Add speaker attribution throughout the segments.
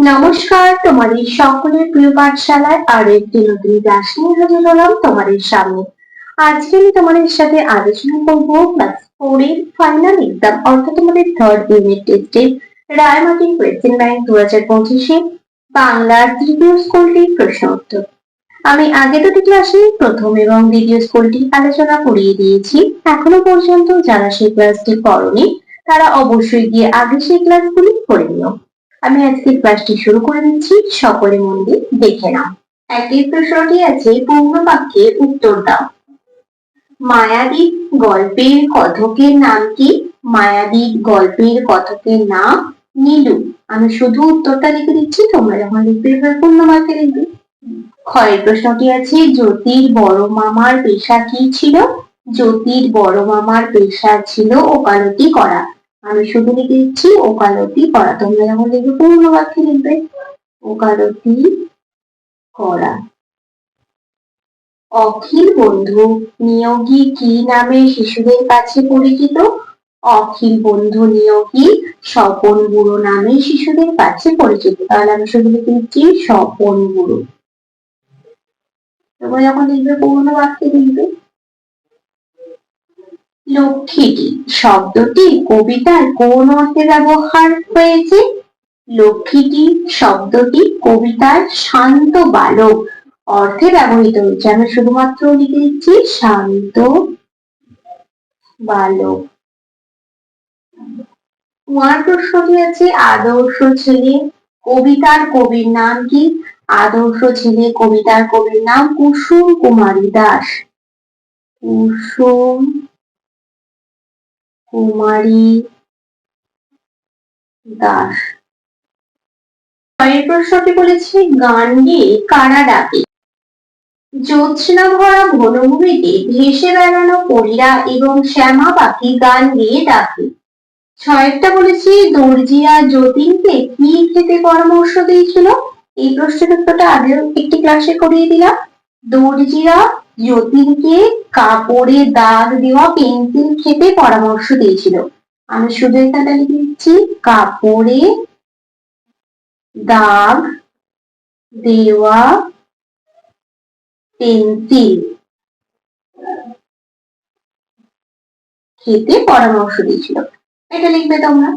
Speaker 1: নমস্কার, তোমাদের সকলের প্রিয় পাঠশালায় আরো একটি নতুন ক্লাস নিয়ে হাজির হলাম তোমাদের সামনে। আজকে আমি তোমাদের সাথে আলোচনা করব ক্লাস 4 এর ফাইনাল এক্সাম অর্থাৎ তোমাদের থার্ড ইউনিট টেস্টের রায়মার্টিন কোয়েশ্চেন ব্যাংক 2025 বাংলার তৃতীয় স্কুলটির প্রশ্ন উত্তর। আমি আগে দুটি ক্লাসে প্রথম এবং দ্বিতীয় স্কুলটি আলোচনা করিয়ে দিয়েছি। এখনো পর্যন্ত যারা সেই ক্লাসটি করোনি তারা অবশ্যই গিয়ে আগে সেই ক্লাসগুলি করে নিও। আমি আজকে ক্লাসটি শুরু করে দিচ্ছি, সকলে মন দিয়ে দেখে নাও। একই প্রশ্নটি আছে, পূর্ণ বাক্যে উত্তর দাও। মায়াবী গল্পের কথকের নাম কি? মায়াবী গল্পের কথকের নাম নীলু। আমি শুধু উত্তরটা লিখে দিচ্ছি, তোমরা যখন লিখবে পূর্ণ বাক্যে লিখবে। ক্ষয়ের প্রশ্নটি আছে, জ্যোতির বড় মামার পেশা কি ছিল? জ্যোতির বড় মামার পেশা ছিল ওকালতি করা। আমি শুধু লিখে দিচ্ছি ওকালতি করা, তোমরা যখন লিখবে পূর্ণ বাক্যে লিখবে ওকালতি করা। অখিল বন্ধু নিয়োগী কি নামে শিশুদের কাছে পরিচিত? অখিল বন্ধু নিয়োগী স্বপন বুড়ো নামে শিশুদের কাছে পরিচিত। তাহলে আমি শুধু লিখে দিচ্ছি স্বপন বুড়ো। তোমরা যখন লিখবে পূর্ণ বাক্যে লিখবে। লক্ষ্মীটি শব্দটি কবিতার কোন অর্থে ব্যবহার হয়েছে? লক্ষ্মীটি শব্দটি কবিতার শান্ত বালক অর্থে ব্যবহৃত হয়েছে। আমি শুধুমাত্র লিখে দিচ্ছি শান্ত বালক। কুমার প্রশ্নটি আছে, আদর্শ ছেলে কবিতার কবির নাম কি? আদর্শ ছেলে কবিতার কবির নাম কুসুম কুমারী দাস। কুসুম কুমারী দাস। পরের প্রশ্নটি বলেছে, গান গেয়ে কারা ডাকে? জ্যোৎস্না ভরা বনভূমিতে ভেসে বেড়ানো পরীরা এবং শ্যামা পাখি গান গেয়ে ডাকে। ছয়টা বলেছি, দর্জিরা যতীনকে কি খেতে পরামর্শ দিয়েছিল? এই প্রশ্নের উত্তরটা আগেও একটি ক্লাসে করিয়ে দিলাম। দর্জিরা যতীনকে কাপড়ে দাগ দেওয়া পেন্সিল খেতে পরামর্শ দিয়েছিল। আমি শুধু এখানে লিখে দিচ্ছি কাপড়ে দাগ দেওয়া পেন্সিল খেতে পরামর্শ দিয়েছিল, এটা লিখবে তোমরা।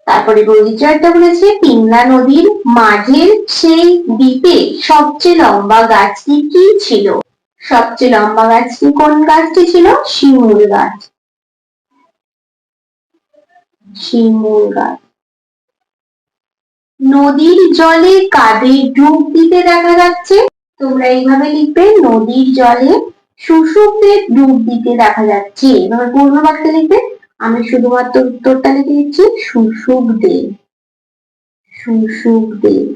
Speaker 1: তারপরে পরিচয়টা বলেছে, পিংলা নদীর মাঝের সেই দ্বীপে সবচেয়ে লম্বা গাছটি কি ছিল? সবচেয়ে লম্বা গাছটি কোন গাছটি ছিল? শিমুল গাছ। শিমুল গাছ। নদীর জলে কাদের ডুব দিতে দেখা যাচ্ছে? তোমরা এইভাবে লিখবে, নদীর জলে শুশুকদের ডুব দিতে দেখা যাচ্ছে। এবার পূর্ণ বাক্যে লিখবে। আমি শুধুমাত্র উত্তরটা লিখে দিচ্ছি শুশুকদের। শুশুকদের।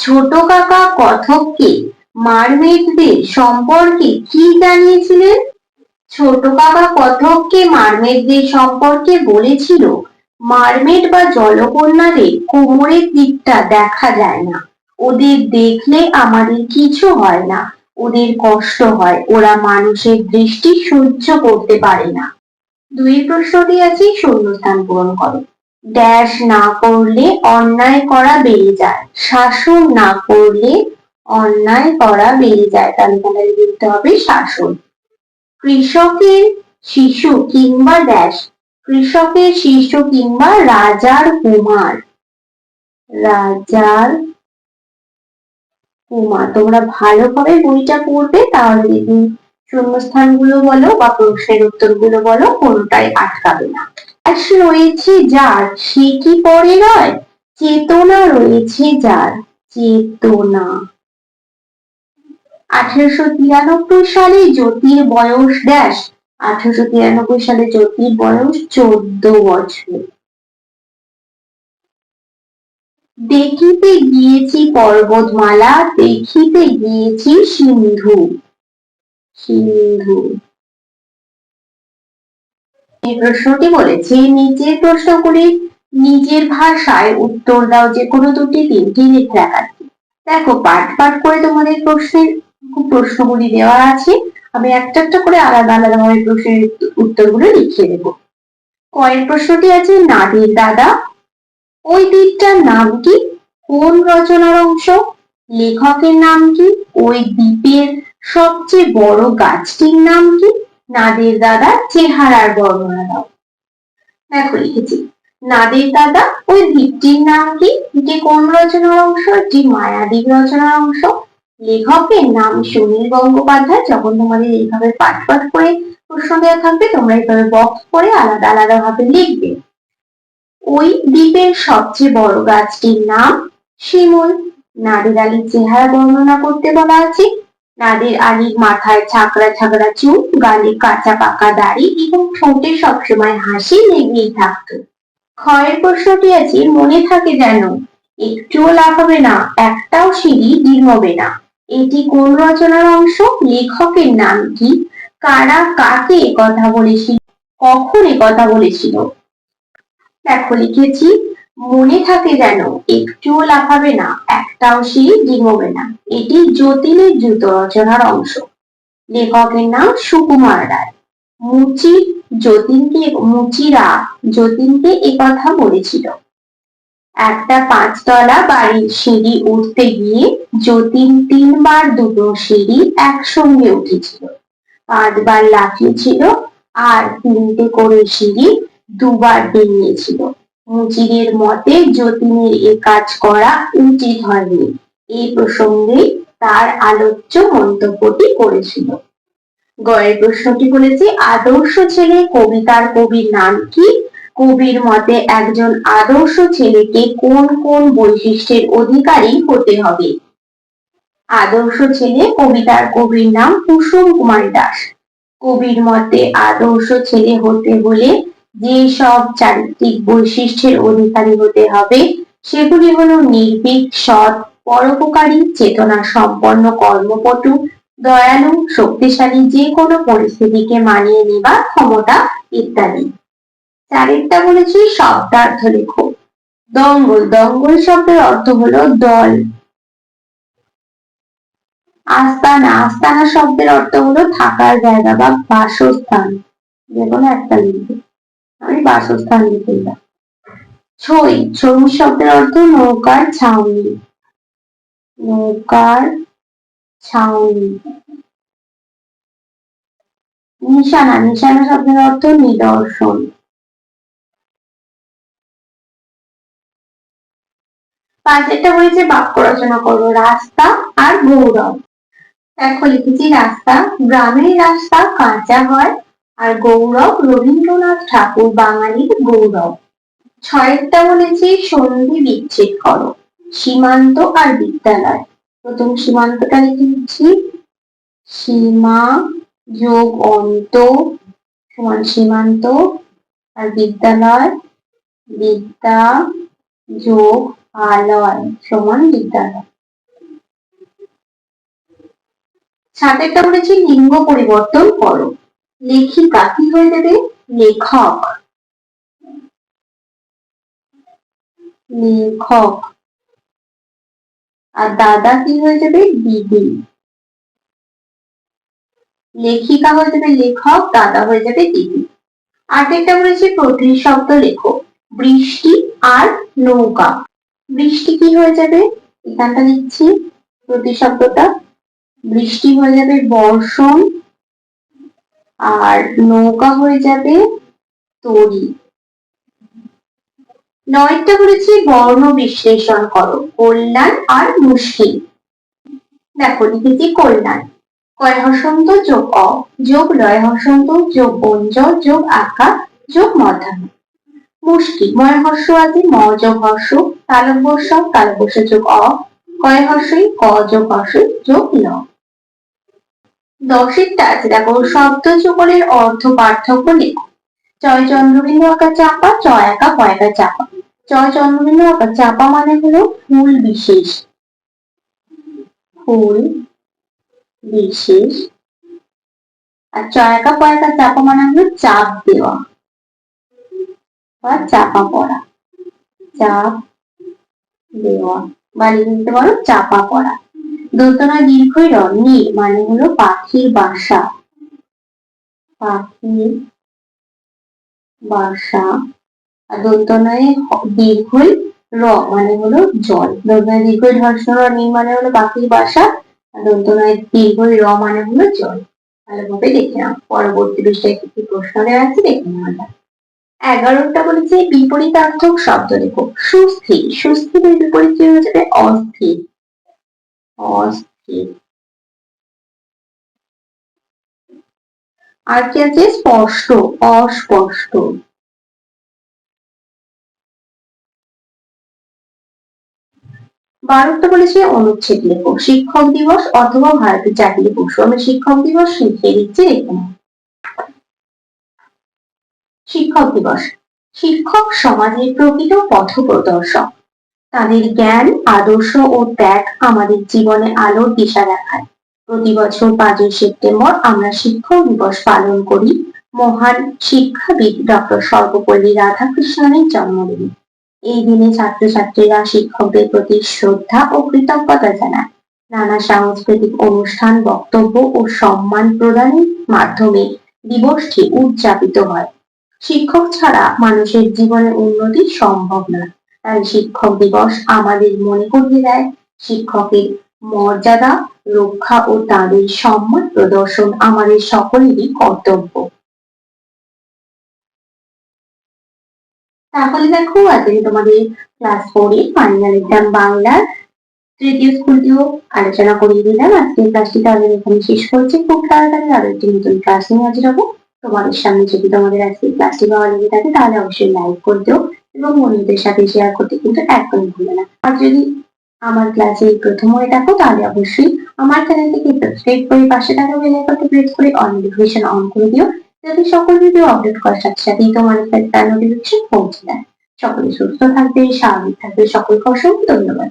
Speaker 1: ছোট কাকা কথককে মারমেডদের সম্পর্কে কি জানিয়েছিলেন? ছোট কাকা কথককে মারমেডদের সম্পর্কে বলেছিল, মারমেড বা জলকন্যাদের কোমরের দিকটা দেখা যায় না, ওদের দেখলে আমাদের কিছু হয় না, ওদের কষ্ট হয়, ওরা মানুষের দৃষ্টি সহ্য করতে পারে না। দুই প্রশ্নটি আছে, শূন্যস্থান পূরণ করো। ড্যাশ না করলে অন্যায় করা বেড়ে যায়, শাসন না করলে অন্যায় করা বেড়ে যায়। তাহলে এখানে লিখতে হবে শাসন। কৃষকের শিশু কিংবা ড্যাশ, কৃষকের শিশু কিংবা রাজার কুমার। রাজার কুমার। তোমরা ভালোভাবে বইটা পড়বে, তাহলে দেখবে শূন্যস্থানগুলো বলো বা প্রশ্নের উত্তরগুলো বলো, কোনোটাই আটকাবে না। ড্যাশ রয়েছে যার, সে কি পরে নয়? চেতনা রয়েছে যার, চেতনা। 1893 সালে জ্যোতির বয়স ড্যাশ। 1893 সালে জ্যোতির বয়স 14 বছর। দেখিতে গিয়েছি পর্বতমালা, দেখিতে গিয়েছি সিন্ধু। সিন্ধু। এই প্রশ্নটি বলেছে, নিচের প্রশ্নগুলি নিজের ভাষায় উত্তর দাও, যে কোনো দুটি তিনটি লেখা আছে। দেখো পাঠ পাঠ করে তোমাদের প্রশ্নগুলি দেওয়া আছে, আমি একটা একটা করে আলাদা আলাদা ভাবে প্রশ্নের উত্তরগুলো লিখিয়ে দেবো। কয়ের প্রশ্নটি আছে, নাদের দাদা ওই দ্বীপটার নাম কি? কোন রচনার অংশ? লেখকের নাম কি? ওই দ্বীপের সবচেয়ে বড় গাছটির নাম কি? নাদের দাদার চেহারার বর্ণনা দাও। দেখো লিখেছি নাদের দাদা ওই দ্বীপটির নাম কি? এটি কোন রচনার অংশ? এটি মায়াদ্বীপ রচনার অংশ। লেখকের নাম সুনীল গঙ্গোপাধ্যায়। যখন তোমাদের এইভাবে পাঠ পাঠ করে প্রশ্ন দেওয়া থাকবে তোমরা এইভাবে বক্স করে আলাদা আলাদা ভাবে লিখবে। ওই দ্বীপের সবচেয়ে বড় গাছটির নাম শিমুল। নাদের আলীর চেহারা বর্ণনা করতে বলা আছে। নাদের আলীর মাথায় ছাকড়া ছাকড়া চুল, গালে কাঁচা পাকা দাড়ি এবং ঠোঁটে সবসময় হাসি লেগেই থাকতো। ক্ষয়ের প্রশ্নটি আছে মনে থাকে যেন, একটুও লাফাবে না, একটাও সিঁড়ি ডিঙোবে না। এটি কোন রচনার অংশ? লেখকের নাম কি? কারা কাকে কথা বলেছিল? কখন কথা বলেছিল? দেখো লিখেছি মনে থাকে যেন, একটুও লাফাবে না, একটাও সিঁড়ি ডিঙোবে না। এটি যতীনের দ্রুত রচনার অংশ। লেখকের নাম সুকুমার রায়। মুচিরা যতীনকে একথা বলেছিল। একটা 5 তলা বাড়ির সিঁড়ি উঠতে গিয়ে যতীন 3 বার দুটো সিঁড়ি একসঙ্গে উঠেছিল, 5 বার লাফিয়েছিল আর 3টে করে সিঁড়ি 2 বার ডিঙিয়েছিল। মুচিরের মতে যতীনের এ কাজ করা উচিত হয়নি। এই প্রসঙ্গে তার আলোচ্য মন্তব্যটি করেছিল। গয়ের প্রশ্নটি বলেছে আদর্শ ছেলে কবিতার কবির নাম কি? কবির মতে একজন আদর্শ ছেলেকে কোন কোন বৈশিষ্ট্যের অধিকারী হতে হবে? আদর্শ ছেলে কবিতার কবির নাম কুসুম কুমার দাস। কবির মতে আদর্শ ছেলে হতে হলে যে সব চারিত্রিক বৈশিষ্ট্যের অধিকারী হতে হবে সেগুলি হলো নির্ভীক, সৎ, পরোপকারী, চেতনা সম্পন্ন, কর্মপটু, দয়ালু, শক্তিশালী, যে কোনো পরিস্থিতিকে মানিয়ে নেবার ক্ষমতা ইত্যাদি। চারেরটা বলেছি শব্দার্থ লেখো। দঙ্গল, দঙ্গল শব্দের অর্থ হলো দল। আস্তানা, আস্তানা শব্দের অর্থ হলো থাকার জায়গা বা বাসস্থান। যেকোনো একটা লিখবে, আমি বাসস্থান লিখে দিলাম। ছই, ছই শব্দের অর্থ নৌকার ছাউনি। নৌকার ছাউনি। নিশানা, নিশানা শব্দের অর্থ নিদর্শন। পাঁচেরটা বলেছে বাক্য রচনা করো। রাস্তা আর গৌরব। দেখো লিখেছি রাস্তা, গ্রামের রাস্তা কাঁচা হয়, আর গৌরব রবীন্দ্রনাথ ঠাকুর বাঙালির গৌরব। ছয়েরটা বলেছি সন্ধি বিচ্ছেদ করো। সীমান্ত আর বিদ্যালয়। প্রথম সীমান্তটা লিখে দিচ্ছি, সীমা যোগ অন্ত সমান সীমান্ত, আর বিদ্যালয় বিদ্যা যোগ আলয় সমান বিদ্যালয়। সাতেরটা বলেছি লিঙ্গ পরিবর্তন করো। লেখিকা কি হয়ে যাবে? লেখক। লেখক। আর দাদা কি হয়ে যাবে? দিদি। লেখিকা হয়ে যাবে লেখক, দাদা হয়ে যাবে দিদি। আটেরটা বলেছি প্রতিশব্দ লেখো। বৃষ্টি আর নৌকা। বৃষ্টি কি হয়ে যাবে? এখানটা লিখছি প্রতিশব্দটা। বৃষ্টি হয়ে যাবে বর্ষণ, আর নৌকা হয়ে যাবে তরি। নয়টা বলেছি বর্ণ বিশ্লেষণ করো। কল্যাণ আর মুশকিল। দেখো লিখেছি কল্যাণ, কয় হসন্ত যোগ অ যোগ লয় হসন্ত যোগ অঞ্জ যোগ আকা যোগ মধ্যাহ্ন। মুশকিল, ময় হর্ষ আছে, ম যোগ হর্ষ, তালব্য তালব্য যোগ অ, কয় হর্ষই, ক যোগ হর্ষ যোগ ল। দশেরটা আছে দেখো শব্দ যুগলের অর্থ পার্থক্য লেখো। চয় চন্দ্রবিন্দু আঁকা চাপা, চ একা ক একা চাপা। চয় চন্দ্রবিন্দু আঁকা চাপা মানে হলো ফুল বিশেষ। ফুল বিশেষ। আর চ একা ক একা চাপা মানে হলো চাপ দেওয়া বা চাপা পড়া। চাপ দেওয়া বা লিখতে পারো চাপা পড়া। দোতনা দীর্ঘই নি মানে হলো পাখির বাসা। পাখির বাসা। আর দোতনায় দীর্ঘই র মানে হলো জল, দন্তনায় দীর্ঘ ধর্ষণ নি মানে হলো পাখির বাসা, আর দন্তনায় দীর্ঘ র মানে হলো জল। ভালোভাবে দেখে নাও, পরবর্তী বিষয়ে কি কি প্রশ্ন দেওয়া আছে দেখে নেওয়া যাক। 11টা বলেছে বিপরীতার্থক শব্দ লেখো। সুস্থির, সুস্থিরের বিপরীত কি হয়ে যাবে? অস্থির, অস্থির। আর কি আছে? স্পষ্ট, অস্পষ্ট। 12টা বলেছে অনুচ্ছেদ লেখো। শিক্ষক দিবস অথবা ভারতের জাতীয় পশু। আমি শিক্ষক দিবস লিখে দিচ্ছি, দেখুন। শিক্ষক দিবস, শিক্ষক সমাজের প্রকৃত পথপ্রদর্শক। তাদের জ্ঞান, আদর্শ ও ত্যাগ আমাদের জীবনে আলোর দিশা দেখায়। প্রতি বছর 5ই সেপ্টেম্বর আমরা শিক্ষক দিবস পালন করি মহান শিক্ষাবিদ ডক্টর সর্বপল্লী রাধাকৃষ্ণনের জন্মদিনে। এই দিনে ছাত্রছাত্রীরা শিক্ষকদের প্রতি শ্রদ্ধা ও কৃতজ্ঞতা জানায়। নানা সাংস্কৃতিক অনুষ্ঠান, বক্তব্য ও সম্মান প্রদানের মাধ্যমে দিবসটি উদযাপিত হয়। শিক্ষক ছাড়া মানুষের জীবনের উন্নতি সম্ভব নয়। তাই শিক্ষক দিবস আমাদের মনে করিয়ে দেয় শিক্ষকের মর্যাদা রক্ষা ও তাদের সম্মান প্রদর্শন আমাদের সকলেরই কর্তব্য। তাহলে দেখো আজকে তোমাদের ক্লাস 4 এর ফাইনাল এক্সাম বাংলার তৃতীয় স্কুলটিও আলোচনা করিয়ে দিলাম। আজকের ক্লাসটি তাহলে এখানে শেষ করছি। খুব তাড়াতাড়ি আরো একটি নতুন ক্লাস নিয়ে হাজির হবো তোমাদের সামনে। যদি তোমাদের আজকের ক্লাসটি ভালো লেগে থাকে তাহলে অবশ্যই লাইক করে দিও এবং বন্ধুদের সাথে শেয়ার করতে কিন্তু একদমই ভুলো না। আর যদি আমার ক্লাসে প্রথম হয়ে থাকো তাহলে অবশ্যই আমার চ্যানেলটিকে সাবস্ক্রাইব করে পাশে থাকা বেল আইকনটি প্রেস করে অল নোটিফিকেশন অন করে দিও, যাতে সকল ভিডিও আপলোড করার সাথে সাথেই তোমার কাছে তার নোটিফিকেশন পৌঁছে যায়। সকলে সুস্থ থাকবে, স্বাভাবিক থাকবে। সকলকে অসংখ্য ধন্যবাদ।